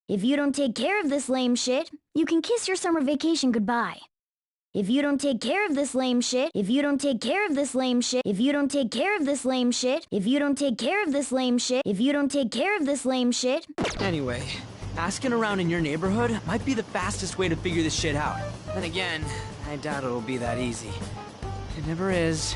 If you don't take care of this lame shit, you can kiss your summer vacation goodbye. If you don't take care of this lame shit, if you don't take care of this lame shit, if you don't take care of this lame shit, if you don't take care of this lame shit, if you don't take care of this lame shit. Anyway, asking around in your neighborhood might be the fastest way to figure this shit out. Then again, I doubt it'll be that easy. It never is.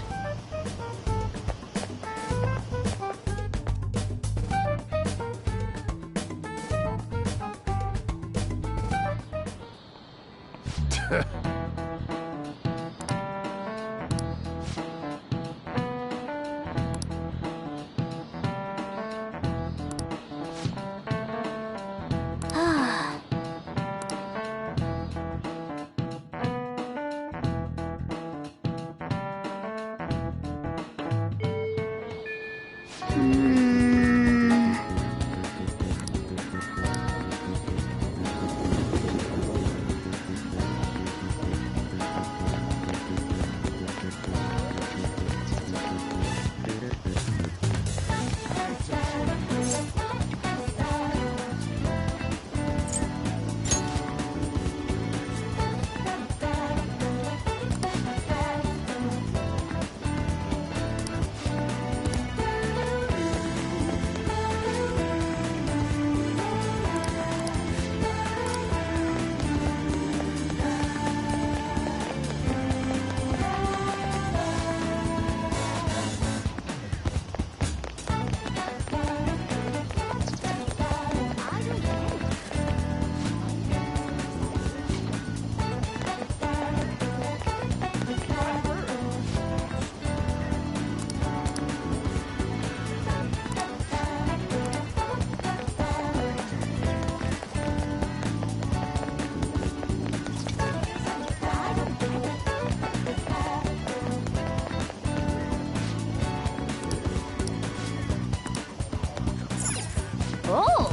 Oh!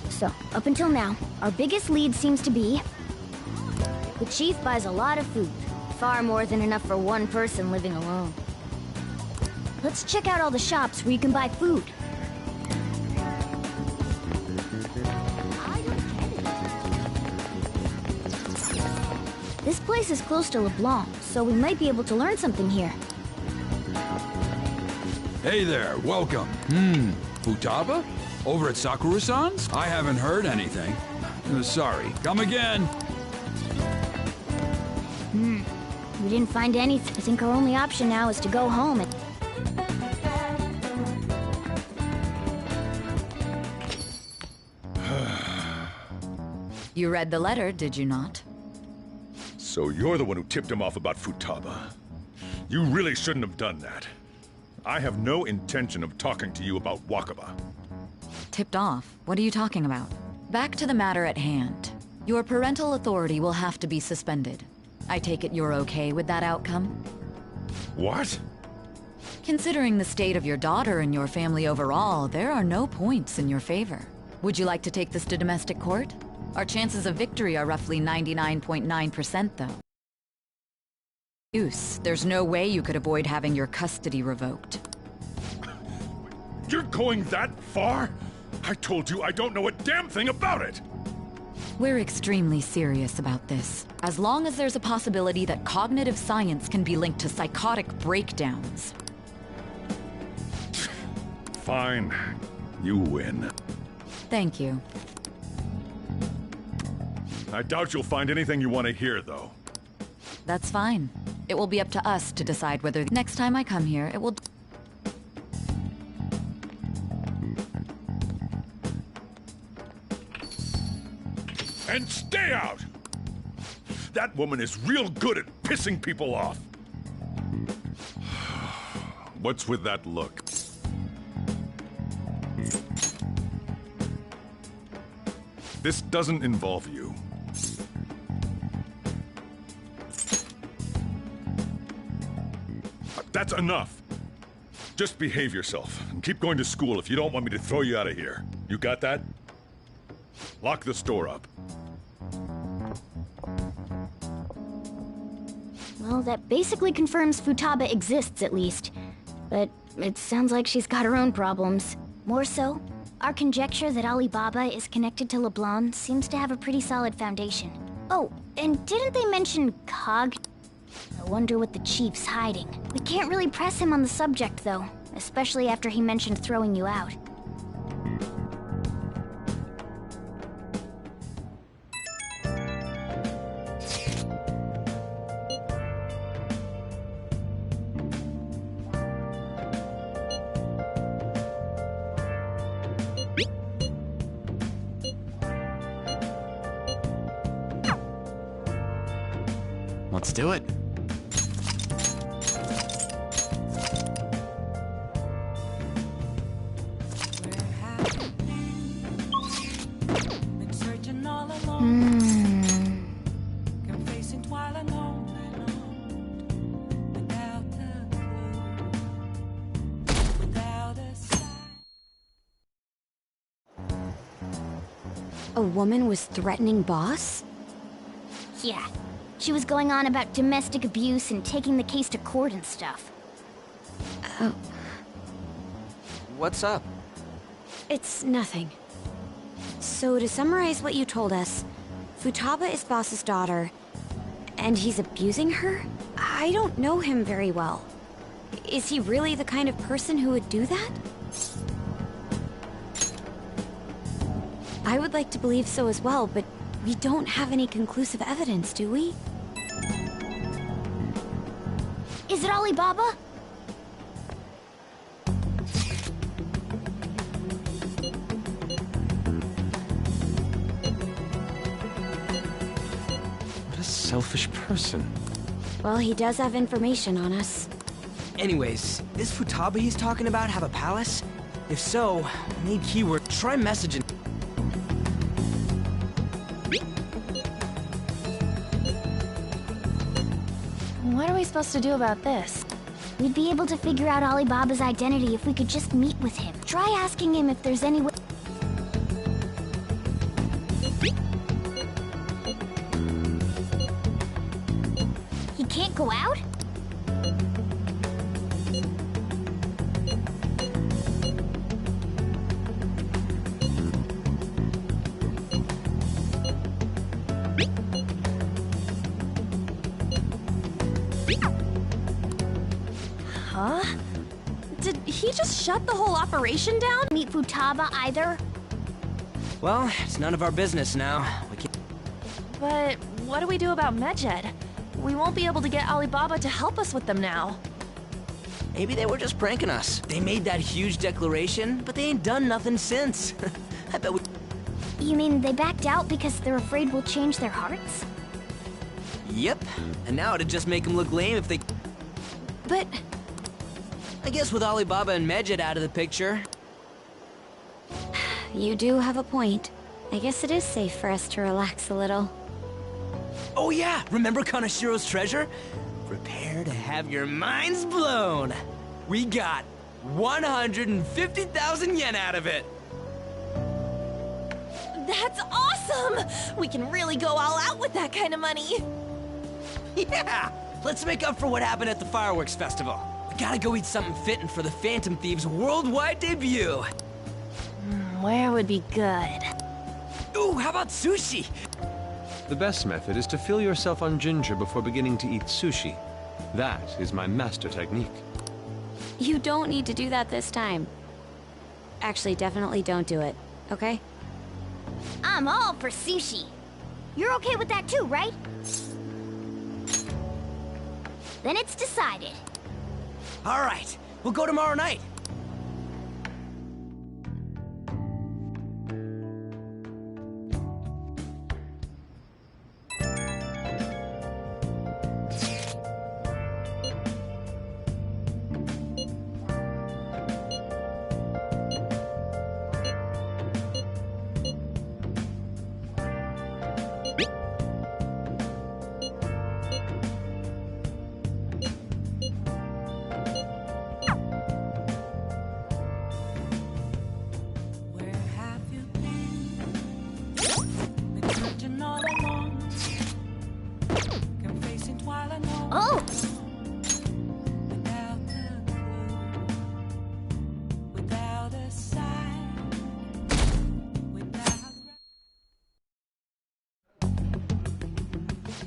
So, up until now, our biggest lead seems to be the chief buys a lot of food, far more than enough for one person living alone. Let's check out all the shops where you can buy food. This place is close to LeBlanc, so we might be able to learn something here. Hey there, welcome. Futaba? Over at Sakura-san's? I haven't heard anything. Sorry, come again. We didn't find anything. I think our only option now is to go home and... You read the letter, did you not? So you're the one who tipped him off about Futaba. You really shouldn't have done that. I have no intention of talking to you about Wakaba. Tipped off? What are you talking about? Back to the matter at hand. Your parental authority will have to be suspended. I take it you're okay with that outcome? What? Considering the state of your daughter and your family overall, there are no points in your favor. Would you like to take this to domestic court? Our chances of victory are roughly 99.9%, though. There's no way you could avoid having your custody revoked. You're going that far? I told you I don't know a damn thing about it! We're extremely serious about this. As long as there's a possibility that cognitive science can be linked to psychotic breakdowns. Fine. You win. Thank you. I doubt you'll find anything you want to hear, though. That's fine. It will be up to us to decide whether next time I come here, it will... And stay out! That woman is real good at pissing people off. What's with that look? This doesn't involve you. That's enough. Just behave yourself and keep going to school if you don't want me to throw you out of here. You got that? Lock the store up. Well, that basically confirms Futaba exists, at least. But it sounds like she's got her own problems. More so, our conjecture that Alibaba is connected to LeBlanc seems to have a pretty solid foundation. Oh, and didn't they mention Cog? I wonder what the chief's hiding. We can't really press him on the subject, though, especially after he mentioned throwing you out. Let's do it. A woman was threatening Boss? Yeah. She was going on about domestic abuse and taking the case to court and stuff. Oh, What's up? it's nothing. So to summarize what you told us, Futaba is Boss's daughter, and he's abusing her? I don't know him very well. Is he really the kind of person who would do that? I would like to believe so as well, but we don't have any conclusive evidence, do we? Is it Alibaba? What a selfish person. Well, he does have information on us. Anyways, this Futaba he's talking about have a palace? If so, need keyword. Try messaging. What are we supposed to do about this? We'd be able to figure out Alibaba's identity if we could just meet with him. Try asking him if there's any way... He can't go out? Huh? Did he just shut the whole operation down? Meet Futaba either? Well, it's none of our business now. We can't... But what do we do about Medjed? We won't be able to get Alibaba to help us with them now. Maybe they were just pranking us. They made that huge declaration, but they ain't done nothing since. I bet we... You mean they backed out because they're afraid we'll change their hearts? Yep. And now it'd just make them look lame if they... But I guess with Alibaba and Medjed out of the picture... You do have a point. I guess it is safe for us to relax a little. Oh yeah, remember Kanashiro's treasure? Prepare to have your minds blown. We got 150,000 yen out of it. that's awesome! We can really go all out with that kind of money. Yeah, let's make up for what happened at the fireworks festival. We gotta go eat something fitting for the Phantom Thieves' worldwide debut. Where would be good? Ooh, how about sushi? The best method is to fill yourself on ginger before beginning to eat sushi. That is my master technique. You don't need to do that this time. Actually, definitely don't do it, okay? I'm all for sushi. You're okay with that too, right? Then it's decided. All right, we'll go tomorrow night. Oh!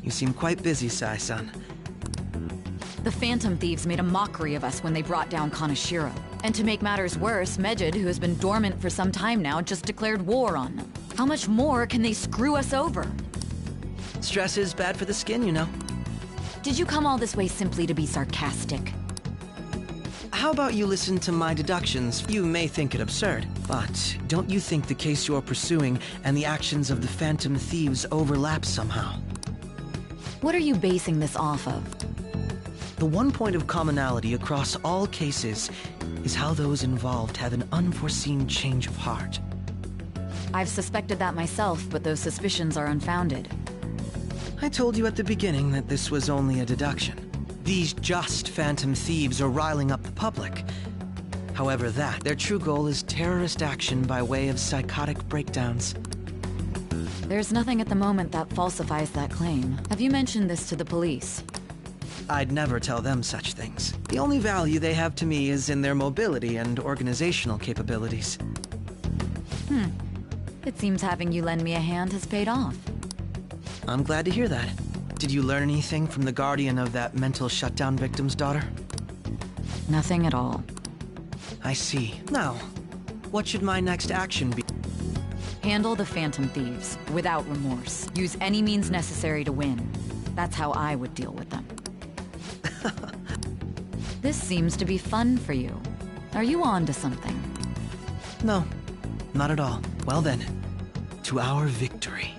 You seem quite busy, Sai-san. The Phantom Thieves made a mockery of us when they brought down Kaneshiro. And to make matters worse, Medjed, who has been dormant for some time now, just declared war on them. How much more can they screw us over? Stress is bad for the skin, you know. Did you come all this way simply to be sarcastic? How about you listen to my deductions? You may think it absurd, but don't you think the case you're pursuing and the actions of the Phantom Thieves overlap somehow? What are you basing this off of? The one point of commonality across all cases is how those involved have an unforeseen change of heart. I've suspected that myself, but those suspicions are unfounded. I told you at the beginning that this was only a deduction. These just Phantom Thieves are riling up the public. However, their true goal is terrorist action by way of psychotic breakdowns. There's nothing at the moment that falsifies that claim. Have you mentioned this to the police? I'd never tell them such things. The only value they have to me is in their mobility and organizational capabilities. It seems having you lend me a hand has paid off. I'm glad to hear that. Did you learn anything from the guardian of that mental shutdown victim's daughter? Nothing at all. I see. Now, what should my next action be? Handle the Phantom Thieves, without remorse. Use any means necessary to win. That's how I would deal with them. This seems to be fun for you. Are you on to something? No, not at all. Well then, to our victory.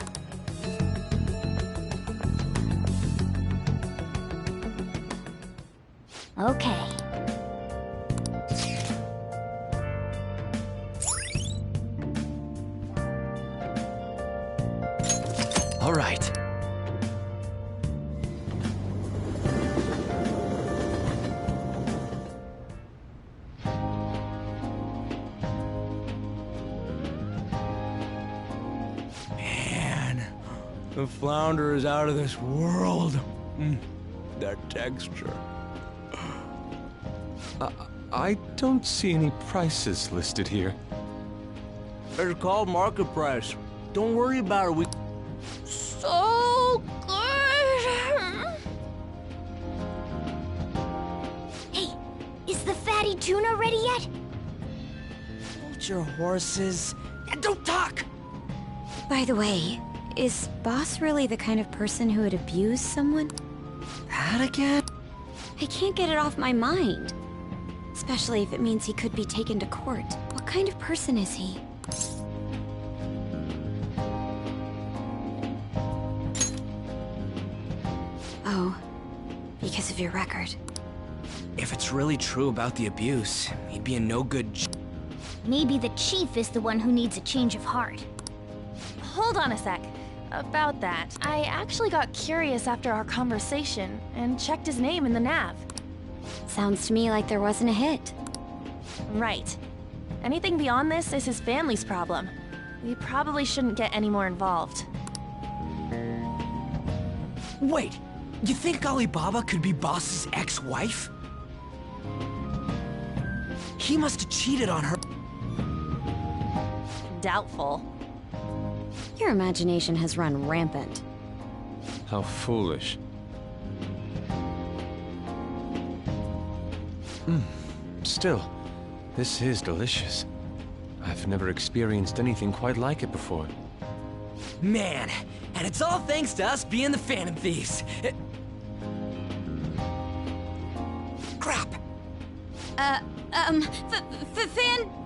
Okay. All right. Man, the flounder is out of this world. That texture. I don't see any prices listed here. It's called market price. Don't worry about it. We So good! Hey, is the fatty tuna ready yet? Hold your horses. And don't talk! By the way, is Boss really the kind of person who would abuse someone? That again? I can't get it off my mind. Especially if it means he could be taken to court. What kind of person is he? Oh, because of your record. If it's really true about the abuse, he'd be a no-good Maybe the chief is the one who needs a change of heart. Hold on a sec. About that, I actually got curious after our conversation and checked his name in the nav. Sounds to me like there wasn't a hit. Right. Anything beyond this is his family's problem. We probably shouldn't get any more involved. Wait, you think Alibaba could be Boss's ex-wife? He must have cheated on her. Doubtful. Your imagination has run rampant. How foolish. Still, this is delicious. I've never experienced anything quite like it before. Man, and it's all thanks to us being the Phantom Thieves. Crap!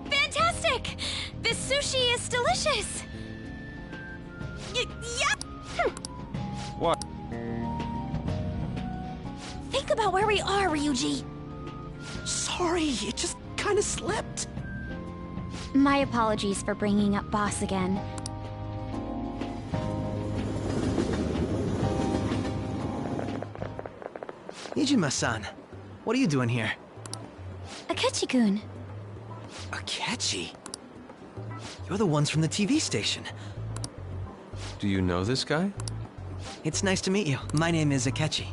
Fantastic! This sushi is delicious! Yeah! What? Think about where we are, Ryuji. Sorry, it just kind of slipped. My apologies for bringing up Boss again. Nijima-san, what are you doing here? Akechi-kun. Akechi? You're the ones from the TV station. Do you know this guy? It's nice to meet you. My name is Akechi.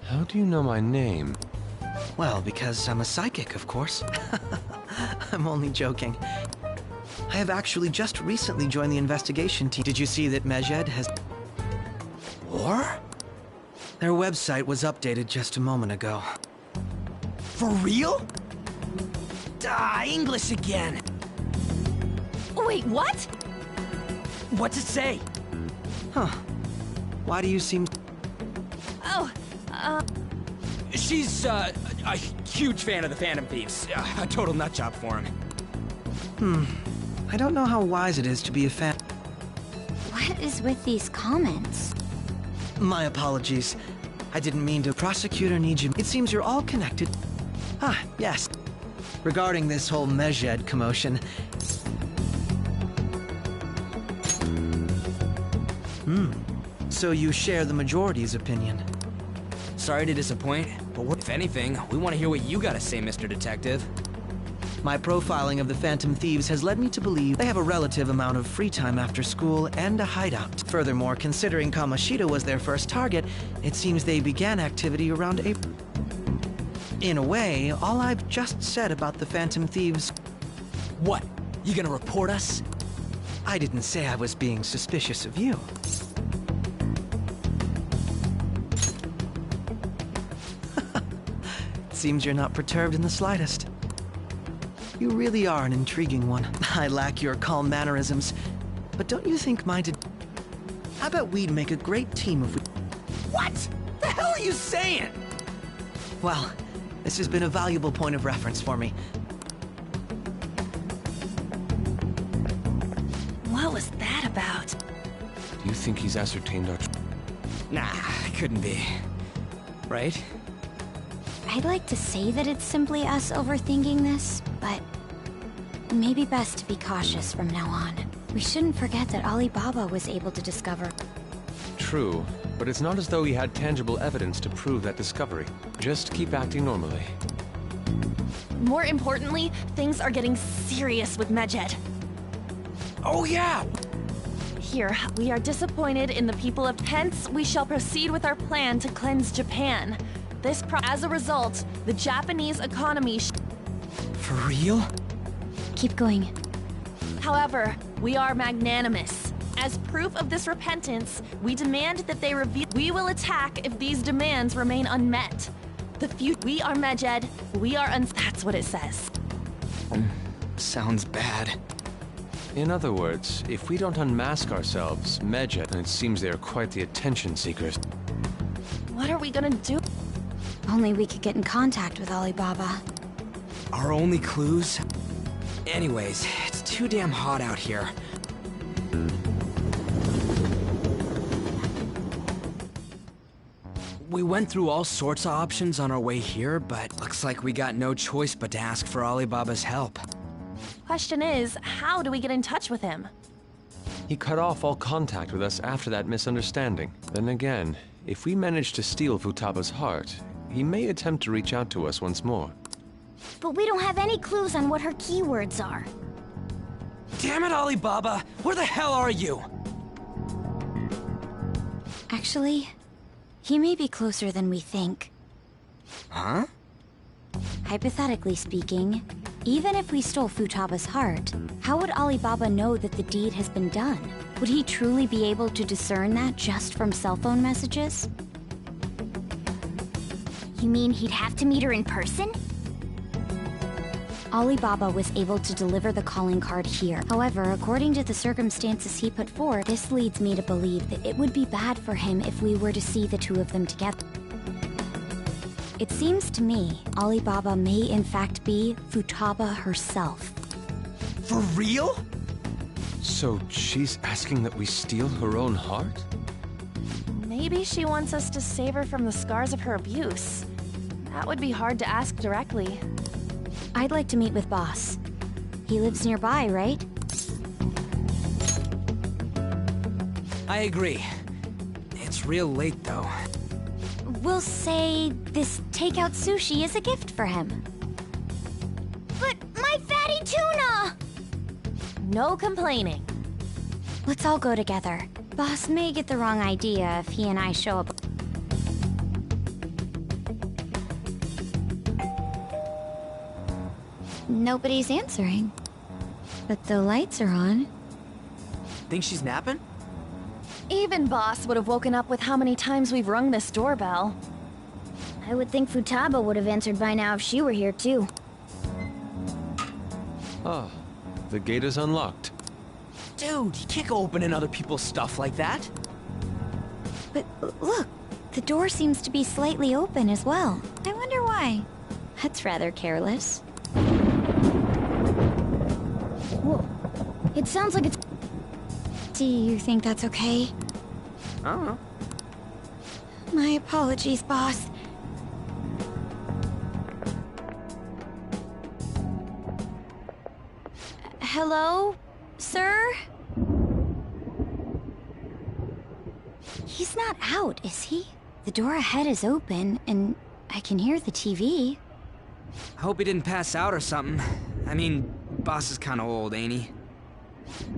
How do you know my name? Well, because I'm a psychic, of course. I'm only joking. I have actually just recently joined the investigation team. Did you see that Medjed has... War? Their website was updated just a moment ago. For real? English again. Wait, what? What's it say? Huh. Why do you seem... Oh, She's, a huge fan of the Phantom Thieves. A total nutjob for him. I don't know how wise it is to be a fan... What is with these comments? My apologies. I didn't mean to. Prosecutor needs you. It seems you're all connected. Ah, yes. Regarding this whole Medjed commotion... So you share the majority's opinion. Sorry to disappoint, but if anything, we want to hear what you gotta say, Mr. Detective. My profiling of the Phantom Thieves has led me to believe they have a relative amount of free time after school and a hideout. Furthermore, considering Kamoshida was their first target, it seems they began activity around April. In a way, all I've just said about the Phantom Thieves... What? You gonna report us? I didn't say I was being suspicious of you. Seems you're not perturbed in the slightest. You really are an intriguing one. I lack your calm mannerisms, but don't you think mine did... I bet we'd make a great team if we... What? The hell are you saying? Well, this has been a valuable point of reference for me. what was that about? Do you think he's ascertained our... Nah, couldn't be. Right? I'd like to say that it's simply us overthinking this, but maybe best to be cautious from now on. We shouldn't forget that Alibaba was able to discover... True, but it's not as though he had tangible evidence to prove that discovery. Just keep acting normally. More importantly, things are getting serious with Medjed. Oh yeah! Here, we are disappointed in the people of... Hence, we shall proceed with our plan to cleanse Japan. As a result, the Japanese economy... For real? Keep going. However, we are magnanimous. As proof of this repentance, we demand that they reveal... We will attack if these demands remain unmet. We are Medjed, we are That's what it says. Sounds bad. In other words, if we don't unmask ourselves, Medjed, and it seems they are quite the attention seekers. What are we gonna do? Only we could get in contact with Alibaba. Our only clues? Anyways, it's too damn hot out here. We went through all sorts of options on our way here, but looks like we got no choice but to ask for Alibaba's help. Question is, how do we get in touch with him? He cut off all contact with us after that misunderstanding. Then again, if we manage to steal Futaba's heart, he may attempt to reach out to us once more. But we don't have any clues on what her keywords are. Damn it, Alibaba! Where the hell are you? Actually, he may be closer than we think. Huh? Hypothetically speaking, even if we stole Futaba's heart, how would Alibaba know that the deed has been done? Would he truly be able to discern that just from cell phone messages? You mean he'd have to meet her in person? Alibaba was able to deliver the calling card here. However, according to the circumstances he put forth, this leads me to believe that it would be bad for him if we were to see the two of them together. It seems to me Alibaba may in fact be Futaba herself. For real? So she's asking that we steal her own heart? Maybe she wants us to save her from the scars of her abuse. That would be hard to ask directly. I'd like to meet with Boss. He lives nearby, right? I agree. It's real late, though. We'll say this takeout sushi is a gift for him. But my fatty tuna! No complaining. Let's all go together. Boss may get the wrong idea if he and I show up. Nobody's answering. But the lights are on. Think she's napping? Even Boss would have woken up with how many times we've rung this doorbell. I would think Futaba would have answered by now if she were here too. Ah, the gate is unlocked. Dude, you can't go opening other people's stuff like that. But look, the door seems to be slightly open as well. I wonder why. That's rather careless. Whoa. It sounds like it's... Do you think that's okay? I don't know. My apologies, boss. Hello, sir? He's not out, is he? The door ahead is open, and I can hear the TV. I hope he didn't pass out or something. I mean, Boss is kinda old, ain't he?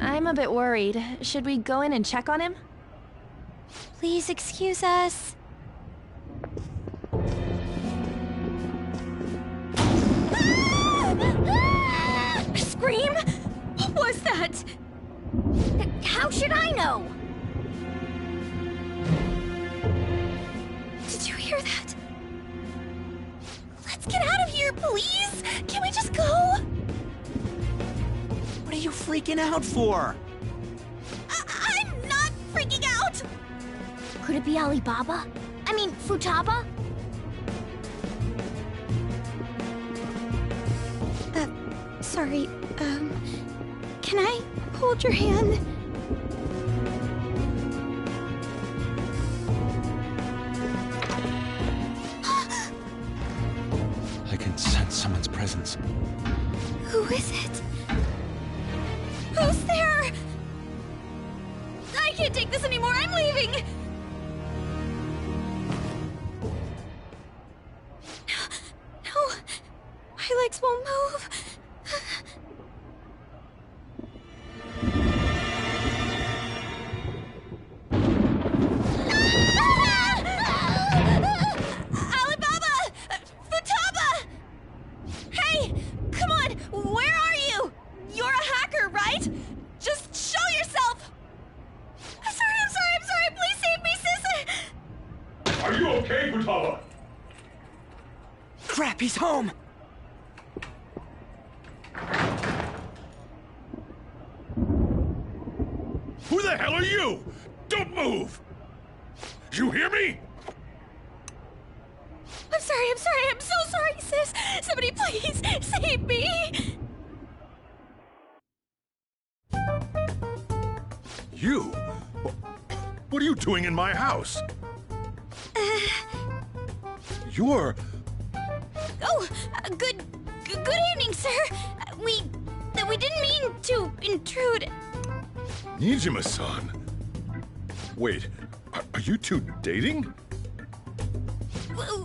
I'm a bit worried. Should we go in and check on him? Please excuse us. Scream? What was that? How should I know? Did you hear that? Let's get out of here, please! Can we just go? What are you freaking out for? I'm not freaking out! Could it be Alibaba? I mean, Futaba? Sorry, can I hold your hand? I can sense someone's presence. Who is it? Who's there? I can't take this anymore, I'm leaving! No, my legs won't move. Alibaba! Futaba! Hey, come on, where are you? You're a hacker, right? Just show yourself! I'm sorry, please save me, sis! Are you okay, Futaba? Crap, he's home! Who the hell are you? Don't move! You hear me? I'm so sorry, sis! Somebody please save me! You? What are you doing in my house? You're... Oh, good evening, sir. We didn't mean to intrude. Nijima-san. Wait, are you two dating?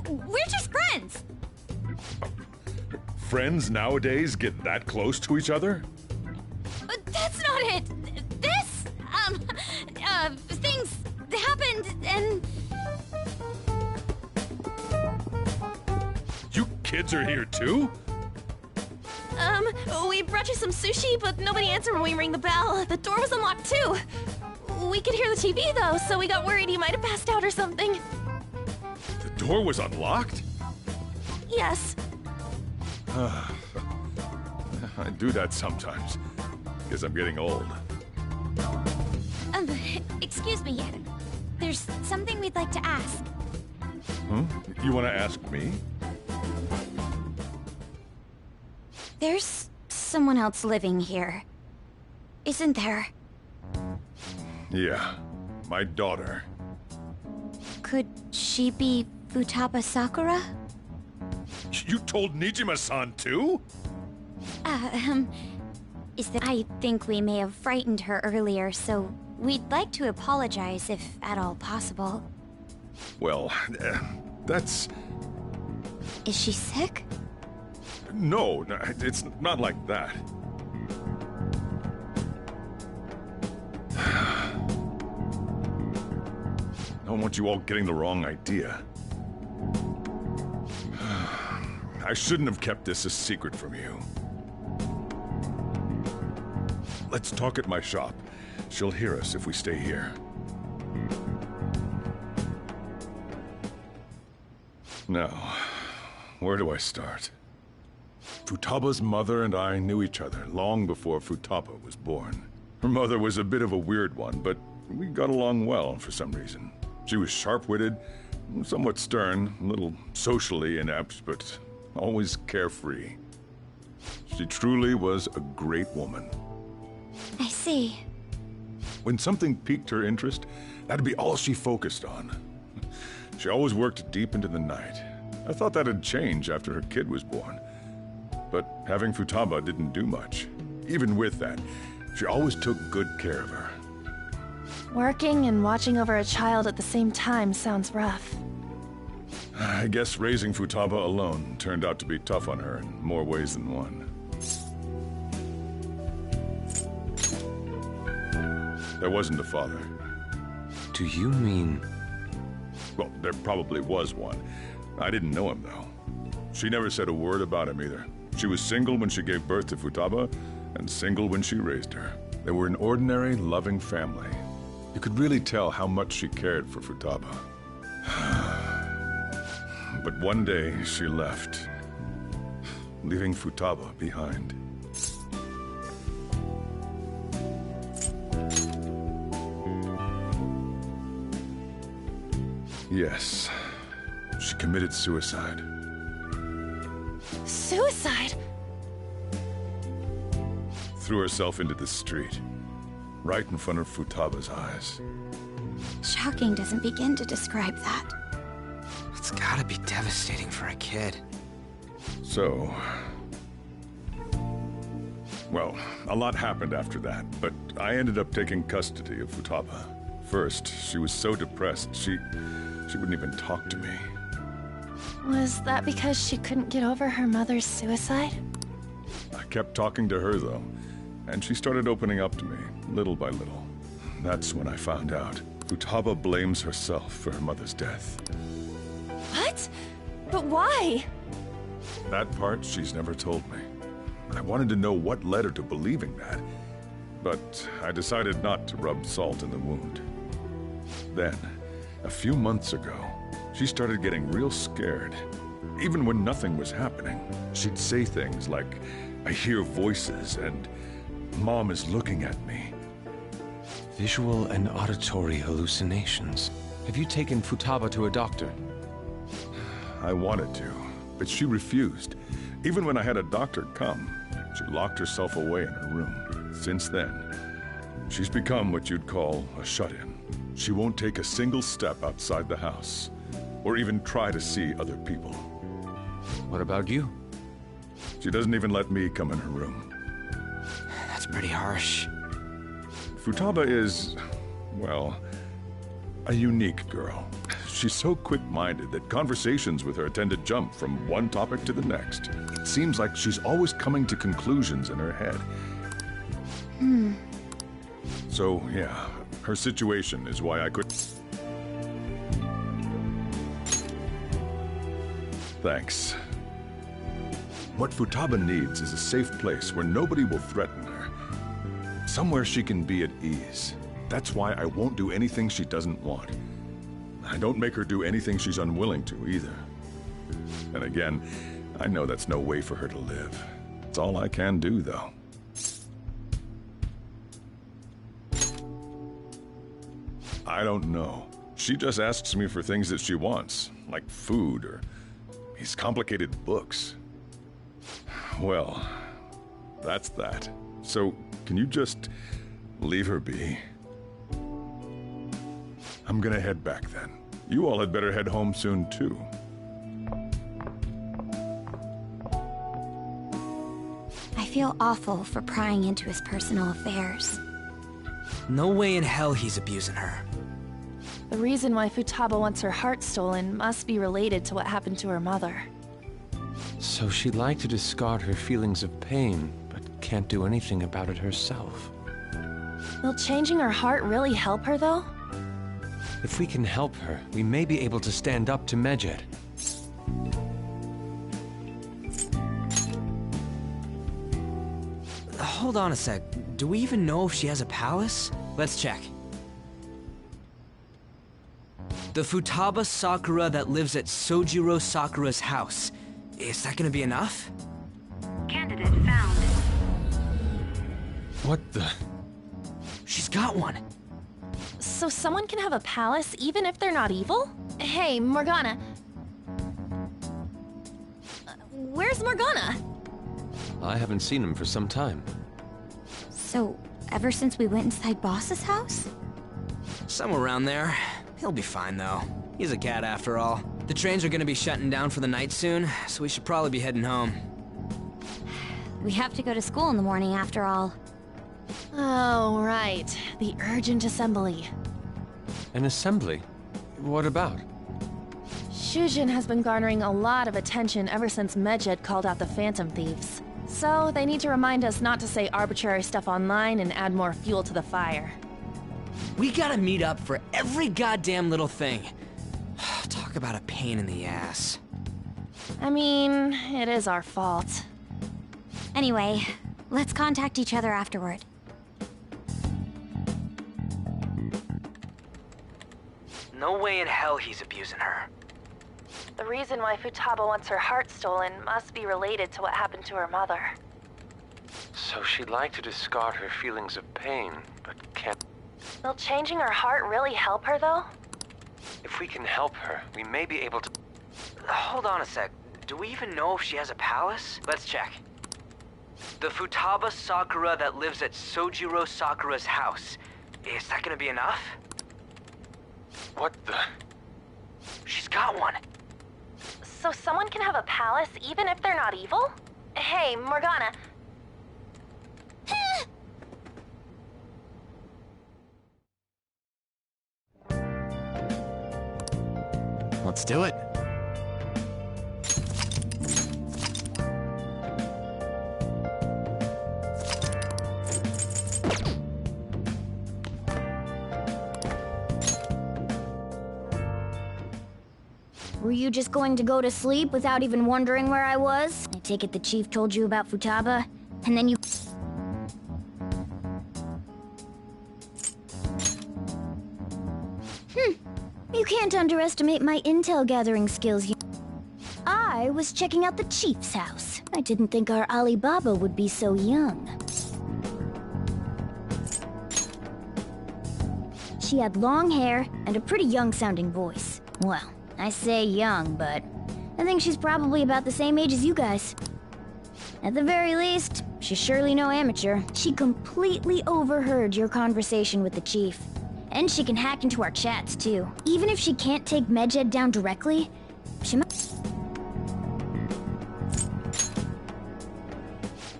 We're just friends. Friends nowadays get that close to each other? But that's not it. This, things happened and... You kids are here too? We brought you some sushi, but nobody answered when we rang the bell. The door was unlocked too. We could hear the TV though, so we got worried you might have passed out or something. The door was unlocked? Yes. I do that sometimes, because I'm getting old. Excuse me. There's something we'd like to ask. Huh? You want to ask me? There's someone else living here, isn't there? Yeah, my daughter. Could she be Futaba Sakura? You told Nijima-san too? Is that I think we may have frightened her earlier, so we'd like to apologize if at all possible. Well, that's... Is she sick? No, it's not like that. I don't want you all getting the wrong idea. I shouldn't have kept this a secret from you. Let's talk at my shop. She'll hear us if we stay here. Now, where do I start? Futaba's mother and I knew each other long before Futaba was born. Her mother was a bit of a weird one, but we got along well for some reason. She was sharp-witted, somewhat stern, a little socially inept, but always carefree. She truly was a great woman. I see. When something piqued her interest, that'd be all she focused on. She always worked deep into the night. I thought that'd change after her kid was born. But having Futaba didn't do much. Even with that, she always took good care of her. Working and watching over a child at the same time sounds rough. I guess raising Futaba alone turned out to be tough on her in more ways than one. There wasn't a father. Do you mean... Well, there probably was one. I didn't know him, though. She never said a word about him either. She was single when she gave birth to Futaba, and single when she raised her. They were an ordinary, loving family. You could really tell how much she cared for Futaba. But one day, she left, leaving Futaba behind. Yes, she committed suicide. Suicide? Threw herself into the street, right in front of Futaba's eyes. Shocking doesn't begin to describe that. It's gotta be devastating for a kid. So... Well, a lot happened after that, but I ended up taking custody of Futaba. First, she was so depressed, she wouldn't even talk to me. Was that because she couldn't get over her mother's suicide? I kept talking to her, though, and she started opening up to me, little by little. That's when I found out. Futaba blames herself for her mother's death. What? But why? That part she's never told me. I wanted to know what led her to believing that, but I decided not to rub salt in the wound. Then, a few months ago, she started getting real scared. Even when nothing was happening, she'd say things like, "I hear voices," and "Mom is looking at me." Visual and auditory hallucinations. Have you taken Futaba to a doctor? I wanted to, but she refused. Even when I had a doctor come, she locked herself away in her room. Since then, she's become what you'd call a shut-in. She won't take a single step outside the house, or even try to see other people. What about you? She doesn't even let me come in her room. That's pretty harsh. Futaba is, well, a unique girl. She's so quick-minded that conversations with her tend to jump from one topic to the next. It seems like she's always coming to conclusions in her head. So, yeah, her situation is why I could... Thanks. What Futaba needs is a safe place where nobody will threaten her. Somewhere she can be at ease. That's why I won't do anything she doesn't want. I don't make her do anything she's unwilling to, either. And again, I know that's no way for her to live. It's all I can do, though. I don't know. She just asks me for things that she wants, like food or these complicated books. Well, that's that. So, can you just leave her be? I'm gonna head back then. You all had better head home soon, too. I feel awful for prying into his personal affairs. No way in hell he's abusing her. The reason why Futaba wants her heart stolen must be related to what happened to her mother. So she'd like to discard her feelings of pain, but can't do anything about it herself. Will changing her heart really help her, though? If we can help her, we may be able to stand up to Medjed. Hold on a sec. Do we even know if she has a palace? Let's check. The Futaba Sakura that lives at Sojiro Sakura's house. Is that gonna be enough? Candidate found. What the? She's got one. So someone can have a palace even if they're not evil? Hey, Morgana. Where's Morgana? I haven't seen him for some time. So, ever since we went inside Boss's house? Somewhere around there. He'll be fine, though. He's a cat, after all. The trains are gonna be shutting down for the night soon, so we should probably be heading home. We have to go to school in the morning after all. Oh, right. The urgent assembly. An assembly? What about? Shujin has been garnering a lot of attention ever since Medjed called out the Phantom Thieves. So, they need to remind us not to say arbitrary stuff online and add more fuel to the fire. We gotta meet up for every goddamn little thing. Talk about a pain in the ass. I mean, it is our fault. Anyway, let's contact each other afterward. No way in hell he's abusing her. The reason why Futaba wants her heart stolen must be related to what happened to her mother. So she'd like to discard her feelings of pain, but can't... Will changing her heart really help her, though? If we can help her, we may be able to... Hold on a sec. Do we even know if she has a palace? Let's check. The Futaba Sakura that lives at Sojiro Sakura's house. Is that gonna be enough? What the? She's got one. So someone can have a palace even if they're not evil? Hey, Morgana. Let's do it. Were you just going to go to sleep without even wondering where I was? I take it the chief told you about Futaba, and then you... You can't underestimate my intel gathering skills. I was checking out the chief's house. I didn't think our Alibaba would be so young. She had long hair and a pretty young-sounding voice. Well, I say young, but I think she's probably about the same age as you guys. At the very least, she's surely no amateur. She completely overheard your conversation with the chief. And she can hack into our chats, too. Even if she can't take Medjed down directly, she might...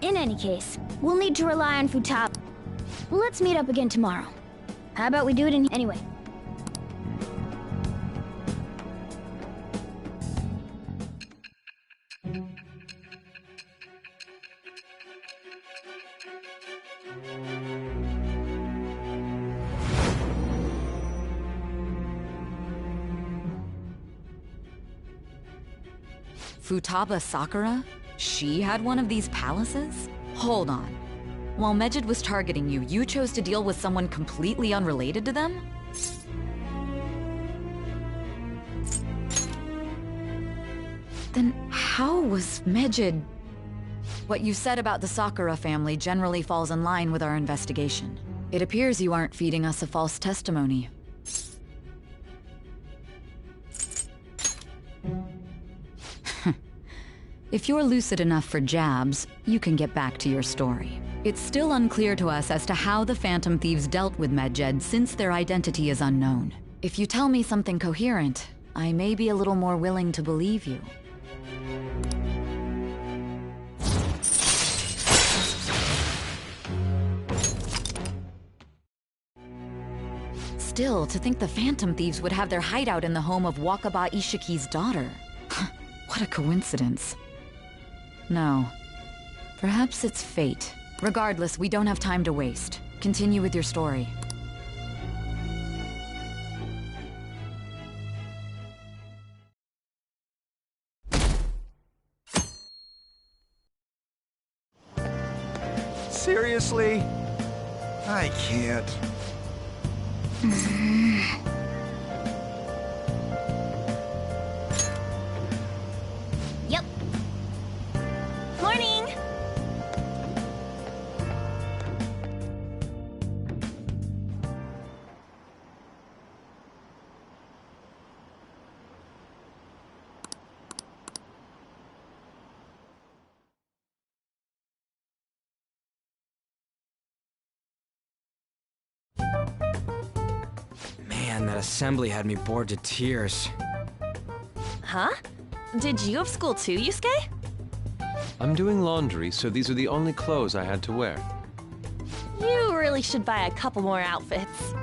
In any case, we'll need to rely on Futaba. Let's meet up again tomorrow. How about we do it in... Anyway. Futaba Sakura? She had one of these palaces? Hold on. While Medjed was targeting you, you chose to deal with someone completely unrelated to them? Then how was Medjed... What you said about the Sakura family generally falls in line with our investigation. It appears you aren't feeding us a false testimony. If you're lucid enough for jabs, you can get back to your story. It's still unclear to us as to how the Phantom Thieves dealt with Medjed since their identity is unknown. If you tell me something coherent, I may be a little more willing to believe you. Still, to think the Phantom Thieves would have their hideout in the home of Wakaba Ishiki's daughter. What a coincidence. No. Perhaps it's fate. Regardless, we don't have time to waste. Continue with your story. Seriously? I can't. Yep. Morning! Man, that assembly had me bored to tears. Huh? Did you have school too, Yusuke? I'm doing laundry, so these are the only clothes I had to wear. You really should buy a couple more outfits.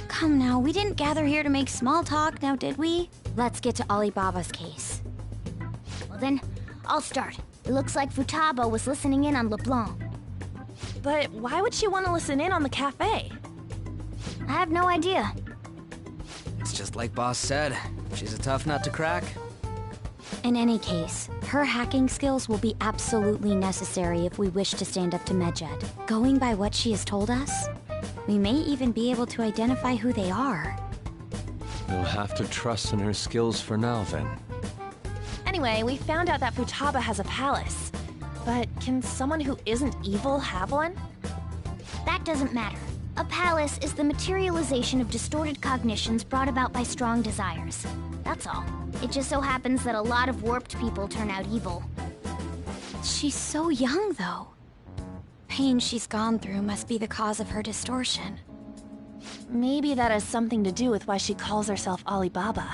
Come now, we didn't gather here to make small talk, now did we? Let's get to Alibaba's case. Well then, I'll start. It looks like Futaba was listening in on LeBlanc. But why would she want to listen in on the cafe? I have no idea. It's just like Boss said. She's a tough nut to crack. In any case, her hacking skills will be absolutely necessary if we wish to stand up to Medjed. Going by what she has told us, we may even be able to identify who they are. We'll have to trust in her skills for now, then. Anyway, we found out that Futaba has a palace. But can someone who isn't evil have one? That doesn't matter. A palace is the materialization of distorted cognitions brought about by strong desires. That's all. It just so happens that a lot of warped people turn out evil. She's so young, though. Pain she's gone through must be the cause of her distortion. Maybe that has something to do with why she calls herself Alibaba.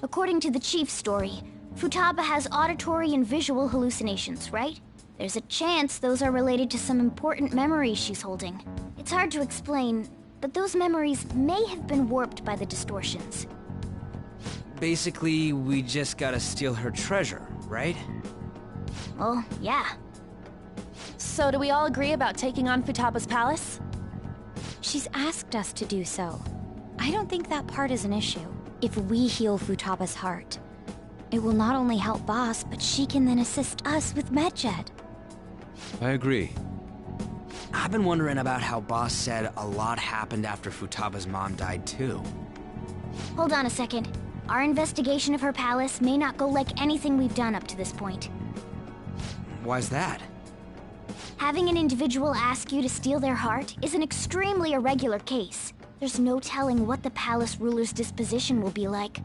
According to the chief's story, Futaba has auditory and visual hallucinations, right? There's a chance those are related to some important memories she's holding. It's hard to explain, but those memories may have been warped by the distortions. Basically, we just gotta steal her treasure, right? Well, yeah. So do we all agree about taking on Futaba's palace? She's asked us to do so. I don't think that part is an issue. If we heal Futaba's heart, it will not only help Boss, but she can then assist us with Medjed. I agree. I've been wondering about how Boss said a lot happened after Futaba's mom died, too. Hold on a second. Our investigation of her palace may not go like anything we've done up to this point. Why's that? Having an individual ask you to steal their heart is an extremely irregular case. There's no telling what the palace ruler's disposition will be like,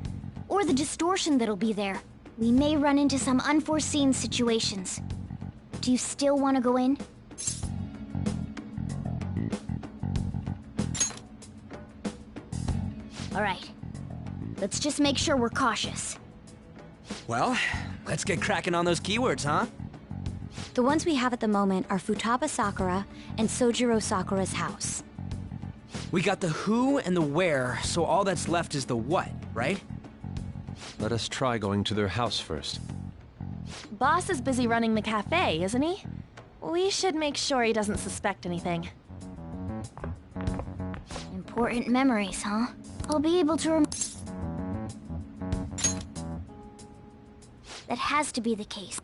or the distortion that'll be there. We may run into some unforeseen situations. Do you still want to go in? All right. Let's just make sure we're cautious. Well, let's get cracking on those keywords, huh? The ones we have at the moment are Futaba Sakura and Sojiro Sakura's house. We got the who and the where, so all that's left is the what, right? Let us try going to their house first. Boss is busy running the cafe, isn't he? We should make sure he doesn't suspect anything. Important memories, huh? I'll be able to That has to be the case.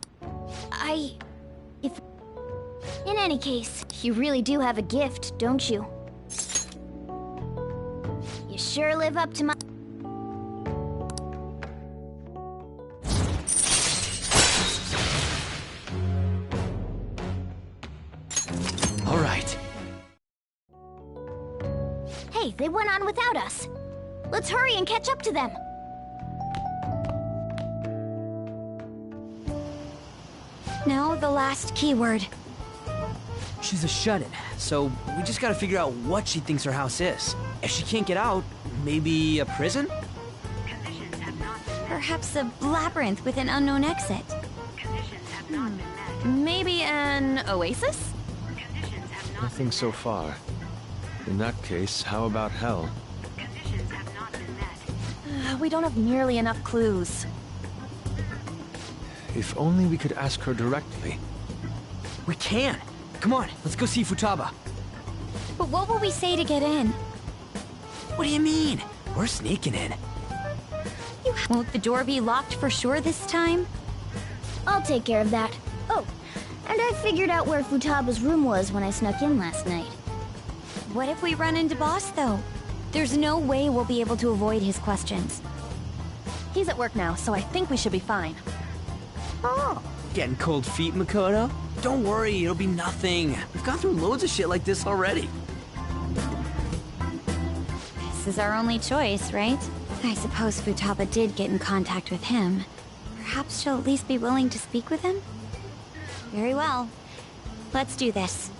In any case, you really do have a gift, don't you? You sure live up to my... All right. Hey, they went on without us. Let's hurry and catch up to them. Now, the last keyword. She's a shut-in, so we just gotta figure out what she thinks her house is. If she can't get out, maybe a prison? Perhaps a labyrinth with an unknown exit. Maybe an oasis? Nothing so far. In that case, how about hell? We don't have nearly enough clues. If only we could ask her directly. We can! Come on, let's go see Futaba. But what will we say to get in? What do you mean? We're sneaking in. Won't the door be locked for sure this time? I'll take care of that. Oh, And I figured out where Futaba's room was when I snuck in last night. What if we run into Boss, though? There's no way we'll be able to avoid his questions. He's at work now, so I think we should be fine. Oh, getting cold feet, Makoto? Don't worry, it'll be nothing. We've gone through loads of shit like this already. This is our only choice, right? I suppose Futaba did get in contact with him. Perhaps she'll at least be willing to speak with him? Very well. Let's do this.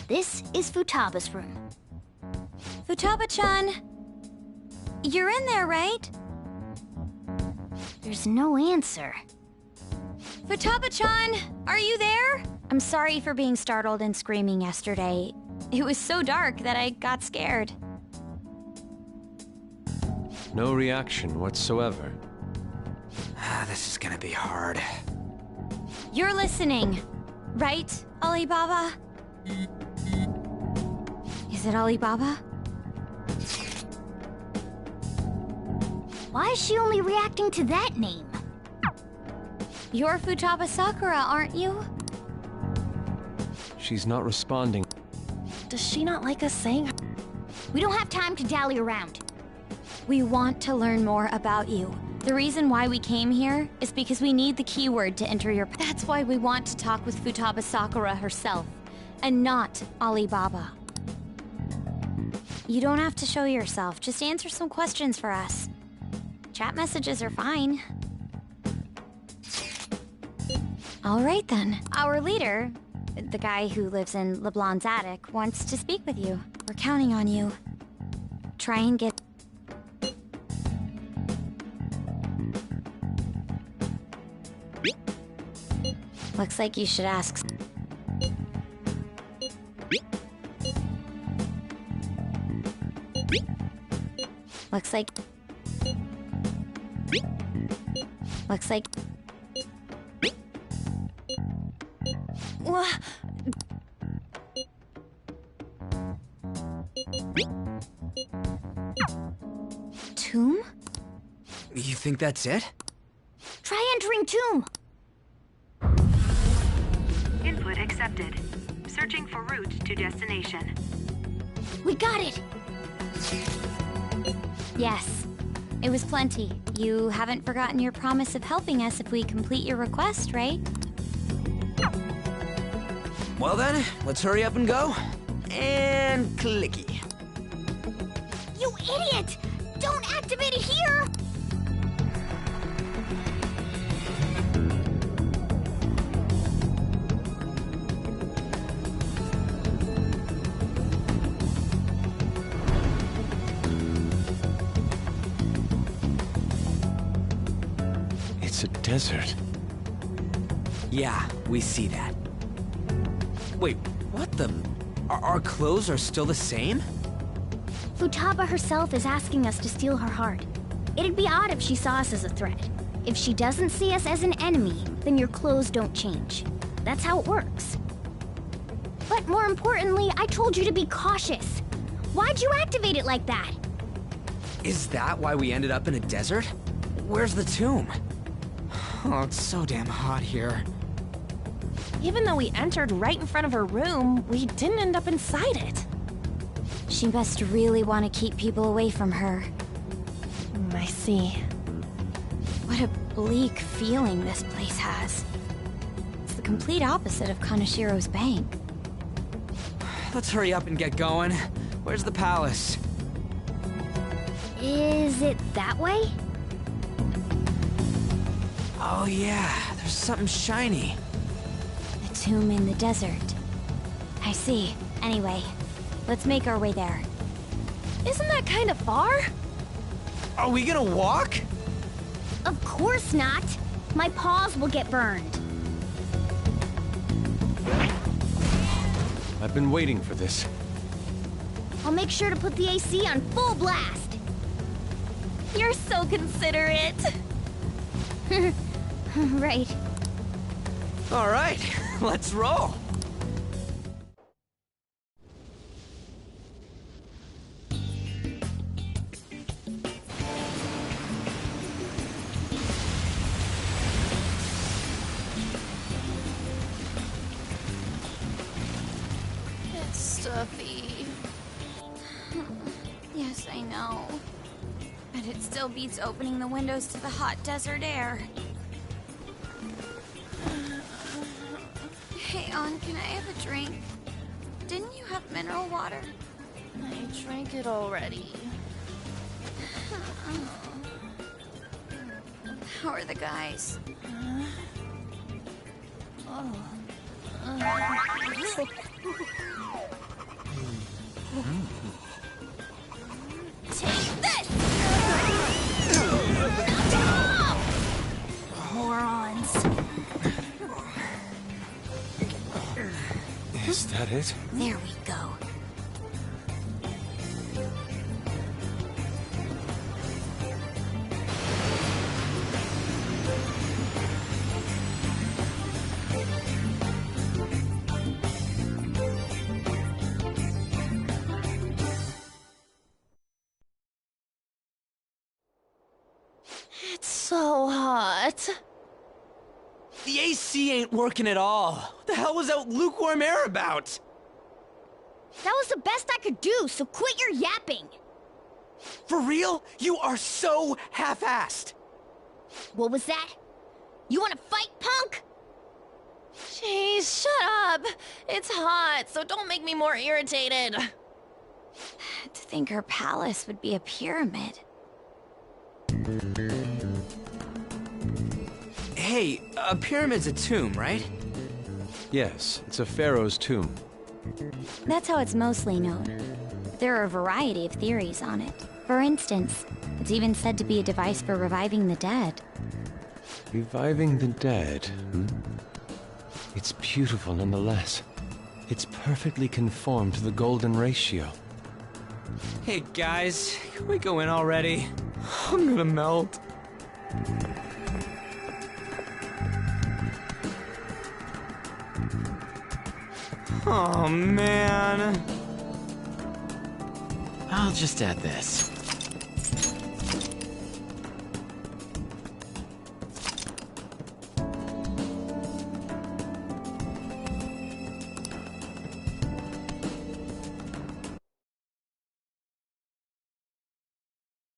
This is Futaba's room. Futaba-chan! You're in there, right? There's no answer. Futaba-chan! Are you there? I'm sorry for being startled and screaming yesterday. It was so dark that I got scared. No reaction whatsoever. This is gonna be hard. You're listening, right, Alibaba? Is it Alibaba? Why is she only reacting to that name? You're Futaba Sakura, aren't you? She's not responding. Does she not like us saying? We don't have time to dally around. We want to learn more about you. The reason why we came here is because we need the keyword to enter your... That's why we want to talk with Futaba Sakura herself, and not Alibaba. You don't have to show yourself, just answer some questions for us. Chat messages are fine. All right then. Our leader, the guy who lives in LeBlanc's attic, wants to speak with you. We're counting on you. Try and get... Looks like you should ask... Looks like... What? Tomb? You think that's it? Try entering tomb. Input accepted. Searching for route to destination. We got it! Yes. It was plenty. You haven't forgotten your promise of helping us if we complete your request, right? Well then, let's hurry up and go. And clicky. You idiot! Don't activate it here! It's a desert. Yeah, we see that. Wait, what the... Our clothes are still the same? Futaba herself is asking us to steal her heart. It'd be odd if she saw us as a threat. If she doesn't see us as an enemy, then your clothes don't change. That's how it works. But more importantly, I told you to be cautious. Why'd you activate it like that? Is that why we ended up in a desert? Where's the tomb? Oh, it's so damn hot here. Even though we entered right in front of her room, we didn't end up inside it. She must really want to keep people away from her. I see. What a bleak feeling this place has. It's the complete opposite of Kanashiro's bank. Let's hurry up and get going. Where's the palace? Is it that way? Oh yeah, there's something shiny. The tomb in the desert. I see. Anyway, let's make our way there. Isn't that kind of far? Are we gonna walk? Of course not. My paws will get burned. I've been waiting for this. I'll make sure to put the AC on full blast. You're so considerate. Right. All right, let's roll. stuffy. Yes, I know. But it still beats opening the windows to the hot desert air. Hey, On, can I have a drink? Didn't you have mineral water? I drank it already. How are the guys? Take this! Morons. Is that it? There we go. It's so hot. The AC ain't working at all. What the hell was that lukewarm air about? That was the best I could do, so quit your yapping. For real? You are so half-assed. What was that? You wanna fight, punk? Jeez, shut up. It's hot, so don't make me more irritated. To think her palace would be a pyramid. Hey, a pyramid's a tomb, right? Yes, it's a pharaoh's tomb. That's how it's mostly known. There are a variety of theories on it. For instance, it's even said to be a device for reviving the dead. Reviving the dead, hmm? It's beautiful nonetheless. It's perfectly conformed to the golden ratio. Hey guys, can we go in already? I'm gonna melt. Oh man. I'll just add this.